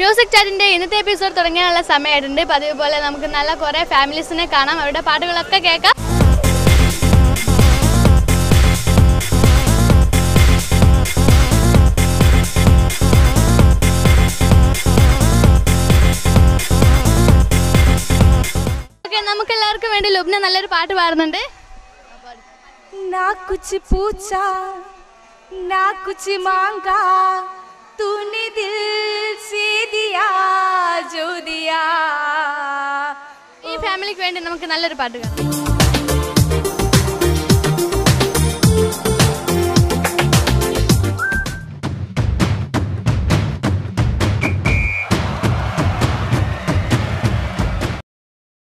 Music ചാറ്റിന്റെ ഇന്നത്തെ episode തുടങ്ങാനുള്ള സമയമായിട്ടുണ്ട്. പതിവ് പോലെ നമുക്ക് നല്ല കുറേ ഫാമിലീസിനെ കാണാം, അവരുടെ പാട്ടുകളൊക്കെ കേൾക്കാം. നമുക്ക് എല്ലാവർക്കും വേണ്ടി ലുബ്ന നല്ലൊരു പാട്ട് പാടുന്നുണ്ട്. ना कुछ पूछा ना कुछ मांगा तूने दिल से दिया जो दिया. ഈ ഫാമിലിക്ക് വേണ്ടി നമുക്ക് നല്ലൊരു പാട്ട് കാണാം.